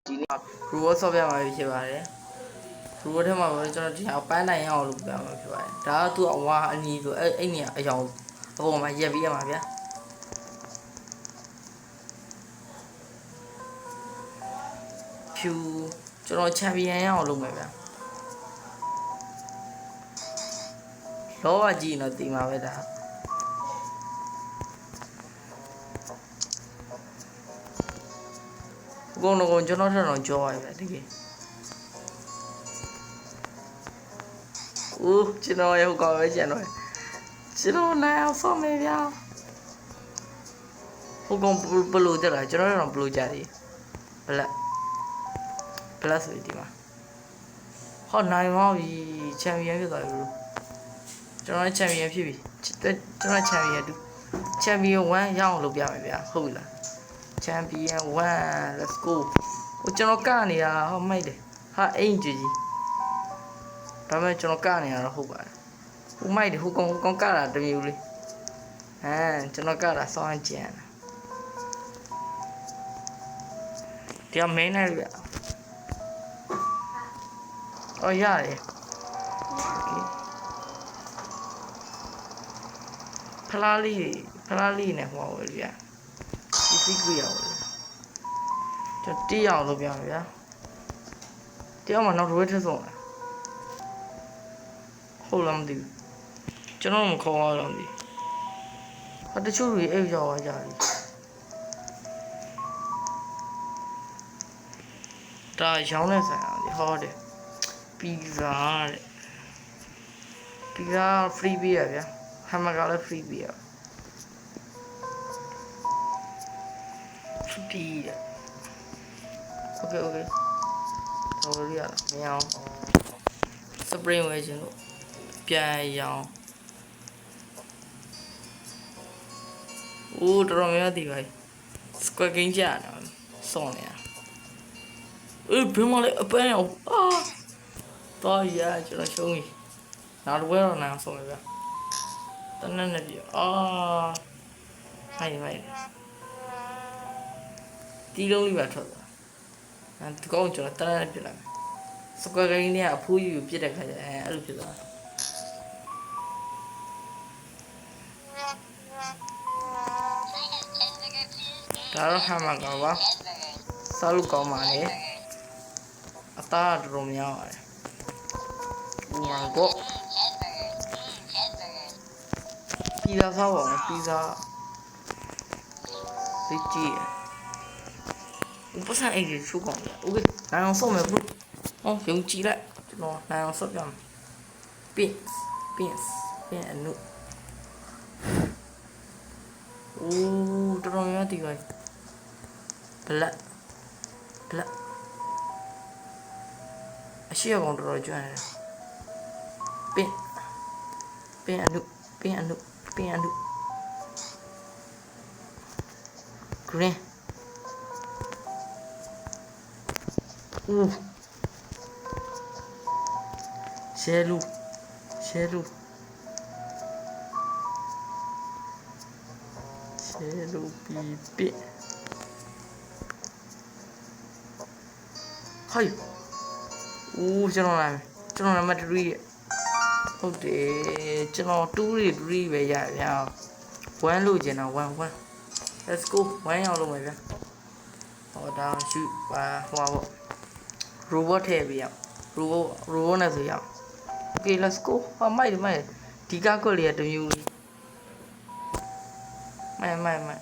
ဒီနေ့ robot ဆော့ပြမှာဖြစ်ပါတယ် robot ထဲမှာပဲကျွန်တော်ဒီအောင်ပန်းနိုင်အောင်လုပ်ပြမှာဖြစ်ပါတယ်ဒါကသူ့အဝါအနီးဆိုအဲ့နေအယောင်အပေါ်မှာရက်ပြီးရမှာဗျာဖြူကျွန်တော်ချန်ပီယံရအောင်လုပ်မယ်ဗျာလောကကြီးတော့တီမှာပဲဒါဘုံတော့ကျွန်တော်ထက်တော့ကြောပါပဲတကယ်ဦးကျွန်တော်ရောက်ကောင်းပဲကျွန်တော်နိုင်အောင်ဆော့မယ်ဗျာဟိုကောင်ဘလို့တက်လာကျွန်တော်တော့ဘလို့ကြတယ်ဘလက်ဆိုဒီမှာဟောနိုင်ပါပြီချန်ပီယံဖြစ်သွားပြီကျွန်တော်ချန်ပီယံဖြစ်ပြီကျွန်တော်ချန်ပီယံချန်ပီယံ1ရအောင်လုပ်ပြမယ်ဗျာဟုတ်ပြီလားချန်ပီယံ1 let's go ဟိုကျွန်တော်ကနေတာဟောမိုက်တယ်ဟာအိမ်ကြီးဒါမဲ့ကျွန်တော်ကနေရတော့ဟုတ်ပါတယ်ဟိုမိုက်တယ်ဟိုကောင်ကတာတမျိုးလေးကျွန်တော်ကတာစောင်းကြံတရားမင်းနဲ့ဗျအော်ရတယ်ဖလားလေးနဲ့ဟောပါဗျာဒီစိတ်ကြည့်ရအောင်ကျွန်တော်တီးအောင်လုပ်ပြမယ်ဗျာတရားမှနောက်တစ်ထပ်ဆုံးဟုတ်လားမသိဘူးကျွန်တော်မခေါ်အောင်လို့မသိတချို့တွေအိပ်ရောက်ကြတယ်ဒါရောင်းနေဆိုင်အောင်ဒီဟောတယ်ပီဇာတဲ့ပီဇာ free ပေးရဗျာဟမ်ဘာဂါလည်း free ပေးရfree ရ okay တော်ရရမရအောင် spring ဝယ်ခြင်းလို့ပြန်ရောင်းဦးတော်များဒီပါ square game ကြာတယ်စောင်းနေဘယ်မှာလဲအပန်းအောင်တော့ရကျွန်တော်ရှုံးပြီနောက်တစ်ပွဲတော့နိုင်အောင်ဆုံးမယ်ဗျတနက်နဲ့ပြမိုက်တီးလုံးလေးပါထွက်သွားဒီကောင်ကျွန်တော်တနက်နဲ့ပြလိုက်မယ်စကွယ်ဂိမ်းနဲ့အဖိုးကြီးကိုပြစ်တဲ့ခါကျအဲ့လိုဖြစ်သွားဒါတော့ဟမ်ဘာဂါပါစားလို့ကောင်းပါလေအသားတော်တော်များပါတယ်ဦးမကောပီဇာစားပါမယ်ပီဇာသိကြည့်ဦးပစံအိတ်ရှုကောင်းတယ်โอเคနိုင်အောင်ဆော့မယ်ဘုယုံကြည်လိုက်ကျွန်တော်နိုင်အောင်ဆော့ပြမယ်ပြင်အနုဦးတော်တော်များဒီကဘလက်အရှိအောင်တော်တော်ကျွမ်းတယ်ပင်အနု green ရှဲလူပီပစ်ဟိုင်ကျွန်တော်နံပါတ်3ဟုတ်တယ်ကျွန်တော်2ပဲရဗျာ1လို့ကျင်တော့1 let's go 1ရအောင်လုပ်မယ်ဗျာဟောဒါရှုပါဟိုပါပေါ့ robot ထည့်ပေးရအောင် robot နဲ့ဆိုရအောင် okay let's go မိုက်ဒီကားကွက်လေးကတမျိုးလေးမိုက်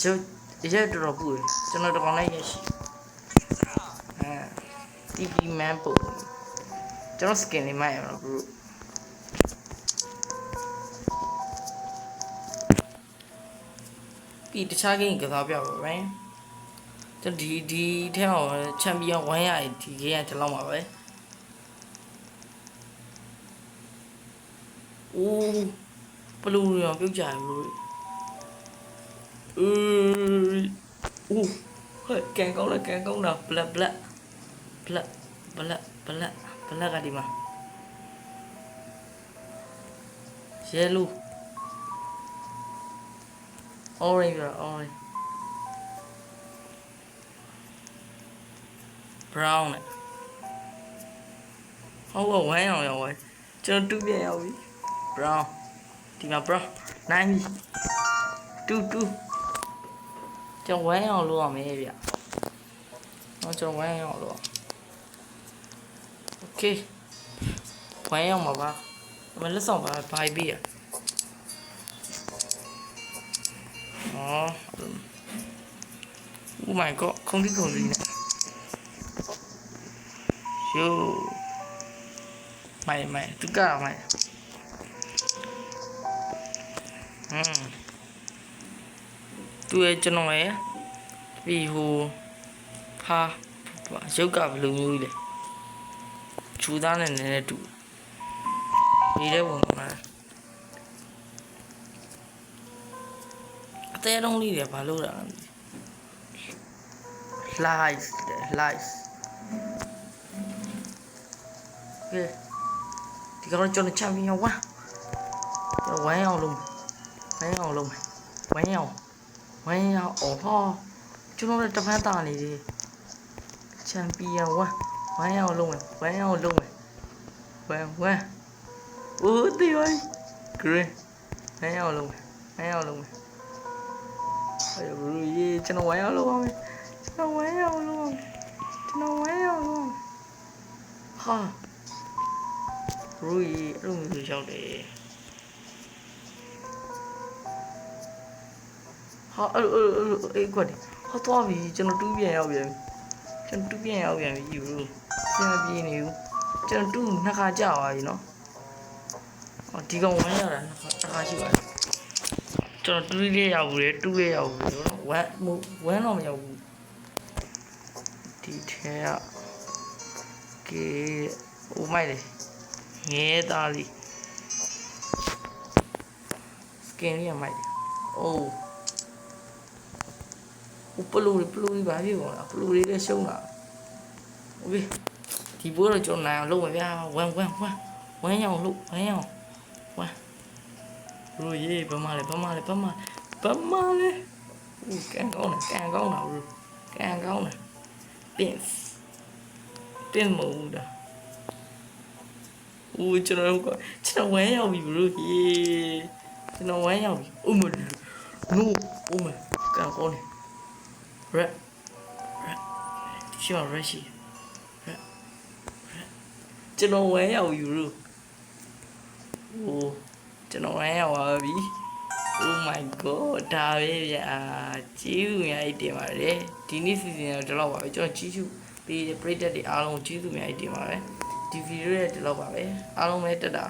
ကျုပ်ရက်တော်ပူတယ်ကျွန်တော်တကောင်လိုက်ရရှိTP man ပို့ကျွန်တော် skin လေးမိုက်ရအောင် bro ဒီတခြား game ကစားပြပါ right ကျွန်တော်ဒီထဲမှာ champion 1ရဒီ game ကဒီလောက်မှာပဲဘလူးရောပြုတ်ကြရလို့ဟဲ့ကန်ကောင်းတာဘလက်ကဒီမှာရဲလူ orange ပြော orange brown နဲ့ဟုတ်ဝမ်းအောင်ရောက်သွားကျွန်တော်2ပြန်ရောက်ပြီ brown ဒီမှာ brown နိုင်ပြီ2ကျွန်တော်ဝမ်းအောင်လုပ်ရမယ်ဗျတော့ကျွန်တော်ဝမ်းအောင်လုပ် okay ဝမ်းအောင်ပါပါမလက်ဆောင်ပါဘိုင်ပြီးရOh my god 空地呢哟买都干买သူရဲ့ကျွန်တော်ရဲ့ပြီးဟိုဟာရုပ်ကဘယ်လိုမျိုးလဲချူသားနဲ့နည်းနည်းတူဒီတဲ့ပုံကအသေးတုံးလေးတွေဘာလို့လာလဲlies ကဲဒီကောင်ကျွန်တော်ချန်ပီယံဝမ်းကျွန်တော်ဝမ်းအောင်လုံးဝမ်းအောင်အော်ဟောကျွန်တော်လည်းတပန်းတာနေတယ်ချန်ပီယံဝမ်းအောင်လုံးဝမ်းအိုးတေးဝိုင်း green ဝမ်းအောင်လုံးအဲ့ရဘူးရေးကျွန်တော်ဝမ်းအောင်လုံးပါမယ်ဟာရူရီအဲ့လိုမျိုးရောက်တယ်ဟာအဲ့ကွက်တယ်ဟာသွားပြီကျွန်တော်2ပြန်ရောက်ပြန်ပြီယူစင်မပြေနေဘူးကျွန်တော်2နှစ်ခါကြာသွားပြီနော်ဟောဒီကောင်ဝမ်းရတာနှစ်ခါရှိပါတယ်ကျွန်တော်2လေးရောက်ဘူးလေ2လေးရောက်ဘူးနော်ဝမ်းတော့မရောက်ဘူးဒီထဲကကဲအိုးမိုက်လေငဲသားလေးစကင်လေးမိုက်တယ်အိုးပလူလေးဘာဖြစ်ကုန်လားပလူလေးလည်းရှုံးတာโอเคဒီဘောတော့ကျွန်တော်နိုင်အောင်လုပ်မယ်ဗျာဝမ်းအောင်လုပ်ဝမ်းရိုးရေးဘာမှလဲဦးကန်ကောင်းတာဦးတင်းမဟုတ်တာဦးကျွန်တော်ဝမ်းရောက်ပြီဘလို့ဟေးကျွန်တော်ဝမ်းရောက်ပြီဦးမနိုးဦးမကန်ကောင်းတယ်ရက်ရှိပါရက်ရှိရက်ကျွန်တော်ဝမ်းရောက်ပြီဘလို့ကျွန်တော်ဝမ်းရောက်ပါပြီ Oh my god ဒါပဲဗျာကျေးဇူးအများကြီးတင်ပါတယ်ဒီနေ့စီစဉ်တော့ဒီလောက်ပါပဲကျွန်တော်ကျေးဇူးပေးတဲ့ပရိသတ်တွေအားလုံးကျေးဇူးအများကြီးတင်ပါတယ်ဒီဗီဒီယိုရဲ့ဒီလောက်ပါပဲအားလုံးပဲတက်တာ